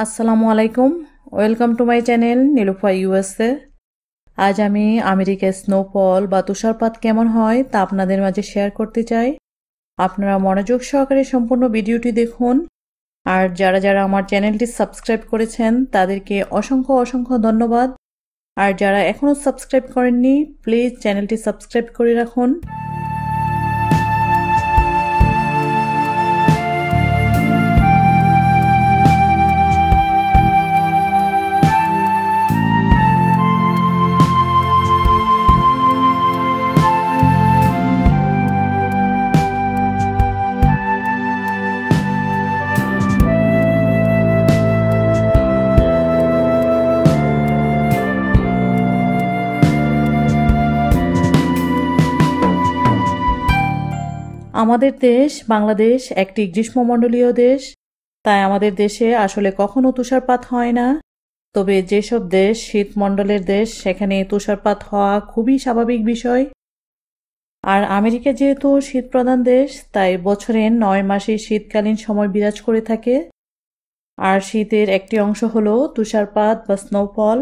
আসসালামু আলাইকুম, welcome to my channel Nilufa USA. আজ আমি আমেরিকায় স্নোফল বা তুষারপাত কেমন হয় তা আপনাদের মাঝে শেয়ার করতে চাই। আপনারা মনোযোগ সহকারে সম্পূর্ণ ভিডিওটি দেখুন। আর যারা যারা আমার চ্যানেলটি সাবস্ক্রাইব করেছেন তাদেরকে অসংখ্য অসংখ্য ধন্যবাদ। আর যারা এখনও সাবস্ক্রাইব করেননি প্লিজ চ্যানেলটি সাবস্ক্রাইব করে রাখুন। আমাদের দেশ বাংলাদেশ একটি গ্রীষ্মমণ্ডলীয় দেশ, তাই আমাদের দেশে আসলে কখনো তুষারপাত হয় না। তবে যেসব দেশ শীতমণ্ডলের দেশ সেখানে তুষারপাত হওয়া খুবই স্বাভাবিক বিষয়। আর আমেরিকা যেহেতু শীতপ্রধান দেশ, তাই বছরে 9 মাসে শীতকালীন সময় বিরাজ করে থাকে। আর শীতের একটি অংশ হলো তুষারপাত বা স্নোফল।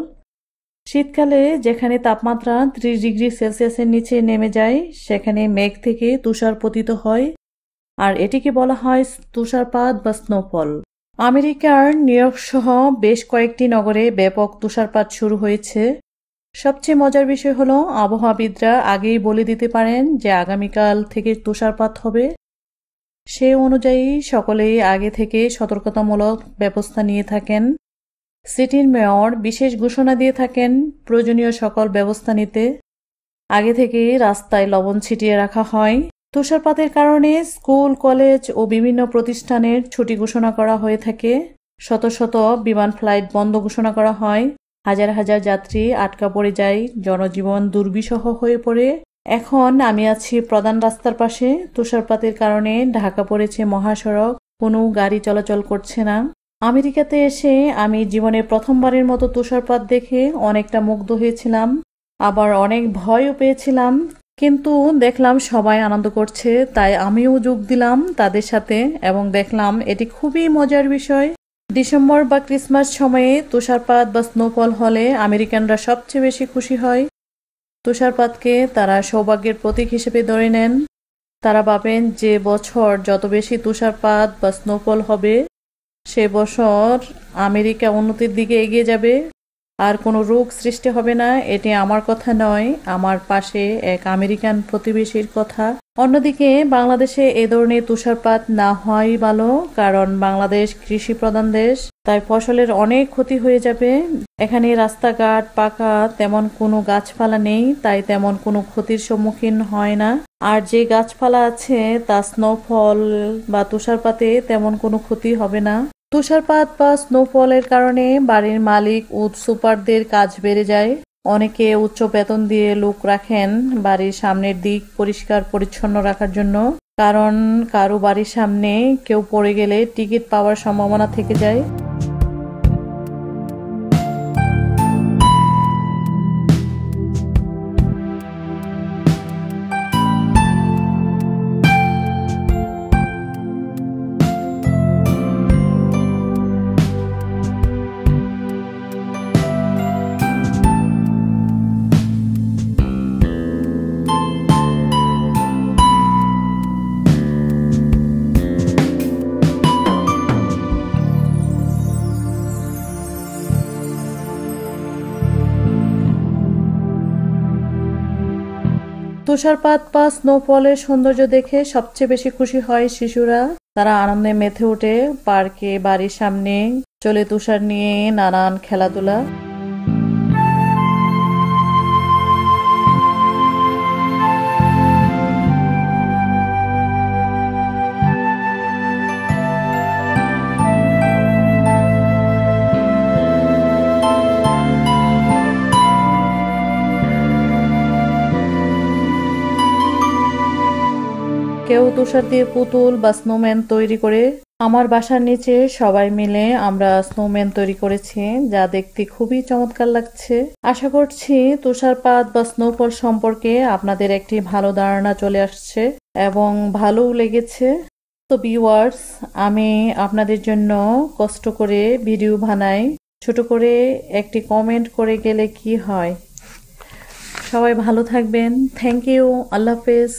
শীতকালে যেখানে তাপমাত্রা 30 ডিগ্রি সেলসিয়াসের নিচে নেমে যায় সেখানে মেঘ থেকে তুষার পতিত হয়, আর এটিকে বলা হয় তুষারপাত বা স্নোফল। আমেরিকার নিউইয়র্ক সহ বেশ কয়েকটি নগরে ব্যাপক তুষারপাত শুরু হয়েছে। সবচেয়ে মজার বিষয় হলো আবহাওয়াবিদরা আগেই বলে দিতে পারেন যে আগামীকাল থেকে তুষারপাত হবে। সে অনুযায়ী সকলেই আগে থেকে সতর্কতামূলক ব্যবস্থা নিয়ে থাকেন। সিটির মেয়র বিশেষ ঘোষণা দিয়ে থাকেন প্রয়োজনীয় সকল ব্যবস্থা নিতে। আগে থেকেই রাস্তায় লবণ ছিটিয়ে রাখা হয়। তুষারপাতের কারণে স্কুল, কলেজ ও বিভিন্ন প্রতিষ্ঠানের ছুটি ঘোষণা করা হয়ে থাকে। শত শত বিমান ফ্লাইট বন্ধ ঘোষণা করা হয়। হাজার হাজার যাত্রী আটকা পড়ে যায়, জনজীবন দুর্বিষহ হয়ে পড়ে। এখন আমি আছি প্রধান রাস্তার পাশে। তুষারপাতের কারণে ঢাকা পড়েছে মহাসড়ক, কোনো গাড়ি চলাচল করছে না। আমেরিকাতে এসে আমি জীবনে প্রথমবারের মতো তুষারপাত দেখে অনেকটা মুগ্ধ হয়েছিলাম, আবার অনেক ভয়ও পেয়েছিলাম। কিন্তু দেখলাম সবাই আনন্দ করছে, তাই আমিও যোগ দিলাম তাদের সাথে এবং দেখলাম এটি খুবই মজার বিষয়। ডিসেম্বর বা ক্রিসমাস সময়ে তুষারপাত বা স্নোফল হলে আমেরিকানরা সবচেয়ে বেশি খুশি হয়। তুষারপাতকে তারা সৌভাগ্যের প্রতীক হিসেবে ধরে নেন। তারা ভাবেন যে বছর যত বেশি তুষারপাত বা স্নোফল হবে সে বছর আমেরিকা উন্নতির দিকে এগিয়ে যাবে, আর কোনো রোগ সৃষ্টি হবে না। এটি আমার কথা নয়, আমার পাশে এক আমেরিকান প্রতিবেশীর কথা। অন্যদিকে বাংলাদেশে এ ধরনের তুষারপাত না হওয়াই ভালো, কারণ বাংলাদেশ কৃষি প্রধান দেশ, তাই ফসলের অনেক ক্ষতি হয়ে যাবে। এখানে রাস্তাঘাট পাকা, তেমন কোনো গাছপালা নেই, তাই তেমন কোনো ক্ষতির সম্মুখীন হয় না। আর যে গাছপালা আছে তা স্নোফল বা তুষারপাতে তেমন কোনো ক্ষতি হবে না। তুষারপাত বা স্নোফলের কারণে বাড়ির মালিক ও সুপারদের কাজ বেড়ে যায়। অনেকে উচ্চ বেতন দিয়ে লোক রাখেন বাড়ির সামনের দিক পরিষ্কার পরিচ্ছন্ন রাখার জন্য, কারণ কারো বাড়ির সামনে কেউ পড়ে গেলে টিকিট পাওয়ার সম্ভাবনা থেকে যায়। তুষারপাত বা স্নোফলের সৌন্দর্য দেখে সবচেয়ে বেশি খুশি হয় শিশুরা। তারা আনন্দে মেতে ওঠে, পার্কে, বাড়ির সামনে চলে তুষার নিয়ে নানান খেলাধুলা। কেউ তুষার দিয়ে পুতুল বা স্নোম্যান তৈরি করে। আমার বাসার নিচে সবাই মিলে আমরা স্নোম্যান তৈরি করেছি, যা দেখতে খুবই চমৎকার লাগছে। আশা করছি তুষারপাত বা স্নোফল সম্পর্কে আপনাদের একটি ভালো ধারণা চলে আসছে এবং ভালোও লেগেছে। তো ভিউয়ার্স, আমি আপনাদের জন্য কষ্ট করে ভিডিও বানাই, ছোট করে একটি কমেন্ট করে গেলে কি হয়। সবাই ভালো থাকবেন। Thank you. আল্লাহ হাফেজ।